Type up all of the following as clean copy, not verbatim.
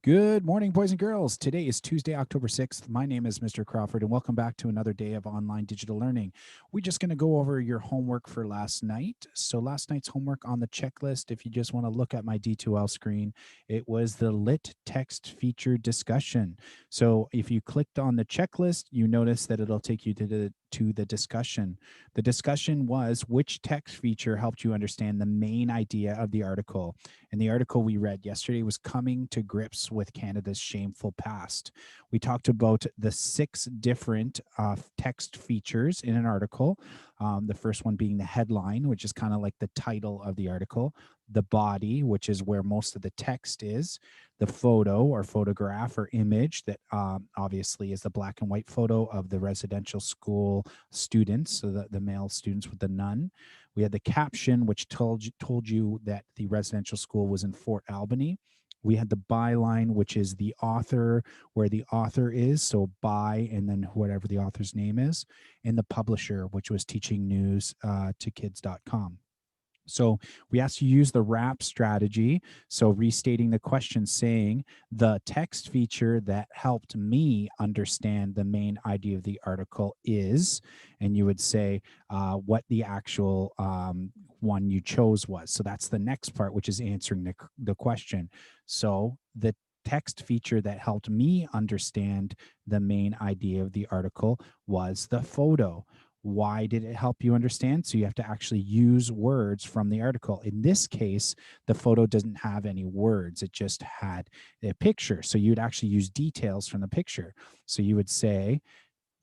Good morning, boys and girls. Today is Tuesday, October 6th. My name is Mr. Crawford, and welcome back to another day of online digital learning. We're just going to go over your homework for last night. So last night's homework on the checklist, if you just want to look at my D2L screen, it was the lit text feature discussion. So if you clicked on the checklist, you notice that it'll take you to the discussion. The discussion was which text feature helped you understand the main idea of the article. And the article we read yesterday was Coming to Grips with Canada's Shameful Past. We talked about the 6 different text features in an article. The first one being the headline, which is kind of like the title of the article, the body, which is where most of the text is, the photo or photograph or image that obviously is the black and white photo of the residential school students, so the male students with the nun. We had the caption, which told you that the residential school was in Fort Albany. We had the byline, which is the author, where the author is, so by and then whatever the author's name is, and the publisher, which was teaching news to kids.com. So we asked you to use the wrap strategy. So restating the question saying the text feature that helped me understand the main idea of the article is, and you would say what the actual one you chose was. So that's the next part, which is answering the question. So the text feature that helped me understand the main idea of the article was the photo. Why did it help you understand? So you have to actually use words from the article. In this case, the photo doesn't have any words. It just had a picture. So you'd actually use details from the picture. So you would say,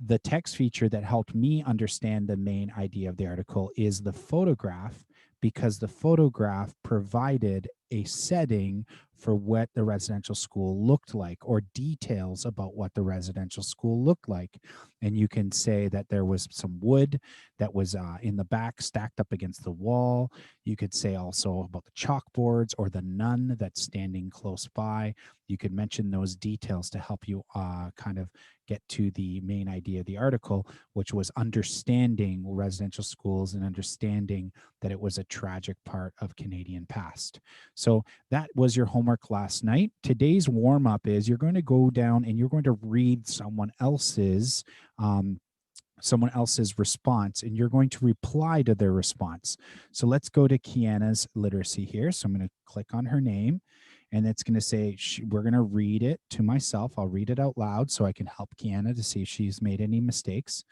the text feature that helped me understand the main idea of the article is the photograph, because the photograph provided a setting for what the residential school looked like, or details about what the residential school looked like. And you can say that there was some wood that was in the back stacked up against the wall. You could say also about the chalkboards or the nun that's standing close by. You could mention those details to help you kind of get to the main idea of the article, which was understanding residential schools and understanding that it was a tragic part of Canadian past. So that was your homework last night. Today's warm up is you're going to go down and you're going to read um, someone else's response, and you're going to reply to their response. So let's go to Kiana's literacy here. So I'm going to click on her name, and it's going to say, we're going to read it to myself. I'll read it out loud so I can help Kiana to see if she's made any mistakes.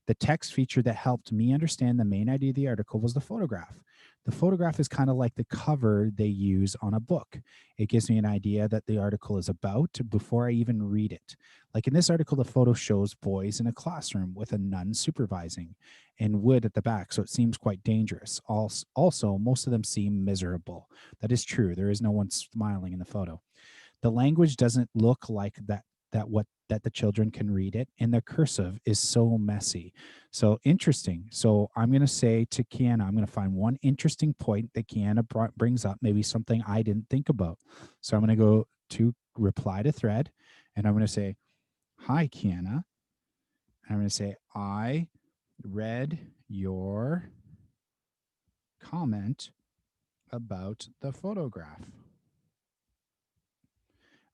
The text feature that helped me understand the main idea of the article was the photograph. The photograph is kind of like the cover they use on a book. It gives me an idea that the article is about before I even read it. Like in this article, the photo shows boys in a classroom with a nun supervising and wood at the back, so it seems quite dangerous. Also, most of them seem miserable. That is true. There is no one smiling in the photo. The language doesn't look like that the children can read it, and the cursive is so messy. So interesting. So I'm going to say to Kiana, I'm going to find one interesting point that Kiana brings up, maybe something I didn't think about. So I'm going to go to reply to thread, and I'm going to say, hi Kiana. And I'm going to say, I read your comment about the photograph.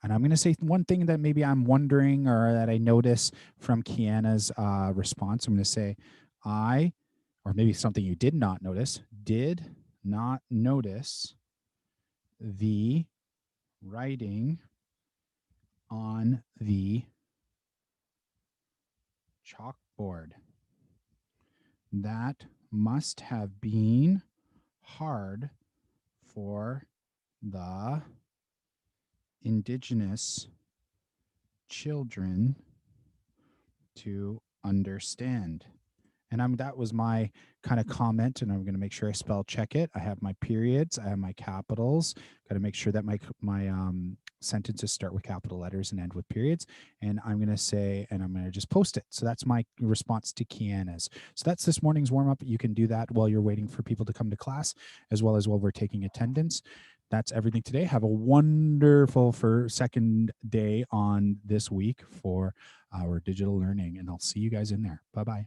And I'm going to say one thing that maybe I'm wondering or that I notice from Kiana's response. I'm going to say, or maybe something you did not notice, did not notice the writing on the chalkboard. That must have been hard for the Indigenous children to understand. And that was my kind of comment, and I'm going to make sure I spell check it. I have my periods, I have my capitals. Got to make sure that my sentences start with capital letters and end with periods. And I'm going to say, and I'm going to just post it. So that's my response to Kiana's. So that's this morning's warm up. You can do that while you're waiting for people to come to class, as well as while we're taking attendance. That's everything today. Have a wonderful second day on this week for our digital learning, and I'll see you guys in there. Bye-bye.